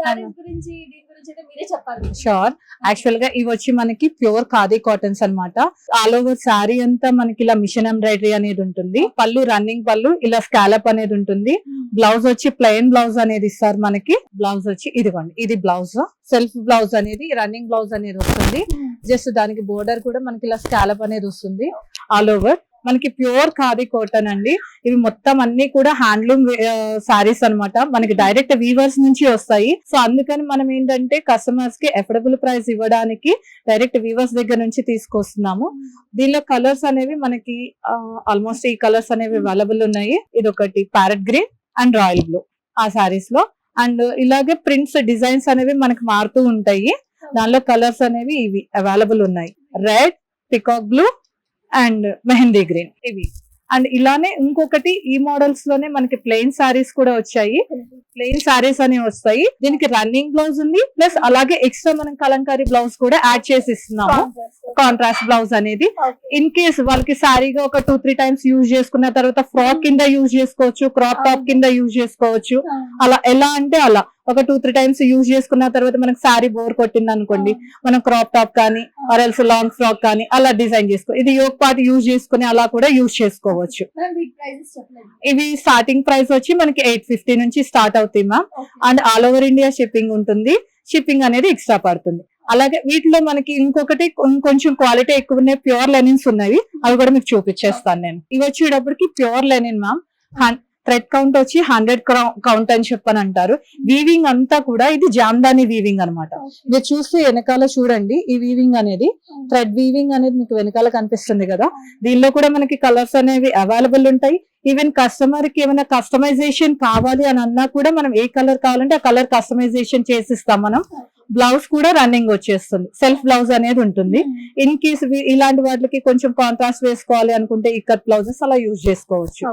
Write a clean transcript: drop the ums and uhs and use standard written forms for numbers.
సారీస్ గురించి దీని గురించి అయితే మీరే చెప్పాలి. షూర్. యాక్చువల్ గా ఇవి వచ్చి మనకి ప్యూర్ ఖాదీ కాటన్స్ అన్నమాట. ఆల్ ఓవర్ శారీ అంతా మనకి ఇలా మిషన్ ఎంబ్రాయిడరీ అనేది ఉంటుంది. పళ్ళు రన్నింగ్ పళ్ళు, ఇలా స్కాలప్ అనేది ఉంటుంది. బ్లౌజ్ వచ్చి ప్లెయిన్ బ్లౌజ్ అనేది ఇస్తారు మనకి. బ్లౌజ్ వచ్చి ఇదిగోండి, ఇది బ్లౌజ్, సెల్ఫ్ బ్లౌజ్ అనేది రన్నింగ్ బ్లౌజ్ అనేది వస్తుంది. జస్ట్ దానికి బోర్డర్ కూడా మనకి ఇలా స్కాలప్ అనేది వస్తుంది. ఆల్ ఓవర్ మనకి ప్యూర్ ఖాదీ కాటన్ అండి. ఇవి మొత్తం అన్ని కూడా హ్యాండ్లూమ్ సారీస్ అన్నమాట. మనకి డైరెక్ట్ వీవర్స్ నుంచి వస్తాయి. సో అందుకని మనం ఏంటంటే కస్టమర్స్ కి అఫోర్డబుల్ ప్రైస్ ఇవ్వడానికి డైరెక్ట్ వీవర్స్ దగ్గర నుంచి తీసుకొస్తున్నాము. దీనిలో కలర్స్ అనేవి మనకి ఆల్మోస్ట్ ఈ కలర్స్ అనేవి అవైలబుల్ ఉన్నాయి. ఇది ఒకటి parrot green and royal blue ఆ సారీస్ లో. అండ్ ఇలాగే ప్రింట్స్ డిజైన్స్ అనేవి మనకి మారుతూ ఉంటాయి. దానిలో కలర్స్ అనేవి ఇవి అవైలబుల్ ఉన్నాయి. Red, peacock blue and mehndi green ఇవి. అండ్ ఇలానే ఇంకొకటి ఈ మోడల్స్ లోనే మనకి ప్లెయిన్ సారీస్ కూడా వచ్చాయి. ప్లెయిన్ సారీస్ అనేవి వస్తాయి. దీనికి రన్నింగ్ బ్లౌజ్ ఉంది, ప్లస్ అలాగే ఎక్స్ట్రా మనం కలంకారీ బ్లౌజ్ కూడా యాడ్ చేసి ఇస్తున్నాము. కాంట్రాస్ట్ బ్లౌజ్ అనేది ఇన్ కేస్ వాళ్ళకి సారీగా ఒక 2-3 టైమ్స్ యూజ్ చేసుకున్న తర్వాత ఫ్రాక్ కింద యూజ్ చేసుకోవచ్చు, క్రాప్ టాప్ కింద యూజ్ చేసుకోవచ్చు. అలా ఎలా అంటే అలా ఒక 2-3 టైమ్స్ యూజ్ చేసుకున్న తర్వాత మనకి సారీ బోర్ కొట్టింది అనుకోండి, మనం క్రాప్ టాప్ కానీ ఆర్ఎల్స్ లాంగ్ ఫ్రాక్ కానీ అలా డిజైన్ చేసుకో. ఇది యోక్ పార్ట్ యూజ్ చేసుకుని అలా కూడా యూజ్ చేసుకోవచ్చు. ఇవి స్టార్టింగ్ ప్రైస్ వచ్చి మనకి 850 నుంచి స్టార్ట్ అవుతాయి ma'am. And all over India shipping ఉంటుంది. షిప్పింగ్ అనేది ఎక్స్ట్రా పడుతుంది. అలాగే వీటిలో మనకి ఇంకొకటి కొంచెం క్వాలిటీ ఎక్కువ ఉన్నాయి, ప్యూర్ లెనిన్స్ ఉన్నాయి. అవి కూడా మీకు చూపించేస్తాను నేను. ఇవి వచ్చేటప్పటికి pure linen ma'am. Thread count వచ్చి 100 కౌంట్ అని చెప్పని అంటారు. వీవింగ్ అంతా కూడా ఇది జామ్దాని వీవింగ్ అనమాట. మీరు చూస్తే వెనకాల చూడండి, ఈ వీవింగ్ అనేది థ్రెడ్ వీవింగ్ అనేది మీకు వెనకాల కనిపిస్తుంది కదా. దీనిలో కూడా మనకి కలర్స్ అనేవి అవైలబుల్ ఉంటాయి. ఈవెన్ కస్టమర్ కి ఏమైనా కస్టమైజేషన్ కావాలి అని అన్నా కూడా మనం ఏ కలర్ కావాలంటే ఆ కలర్ కస్టమైజేషన్ చేసిస్తాం మనం. బ్లౌజ్ కూడా రన్నింగ్ వచ్చేస్తుంది, సెల్ఫ్ బ్లౌజ్ అనేది ఉంటుంది. ఇన్ కేస్ ఇలాంటి వాటికి కొంచెం కాంట్రాస్ట్ వేసుకోవాలి అనుకుంటే ఇక్కత్ బ్లౌజెస్ అలా యూజ్ చేసుకోవచ్చు.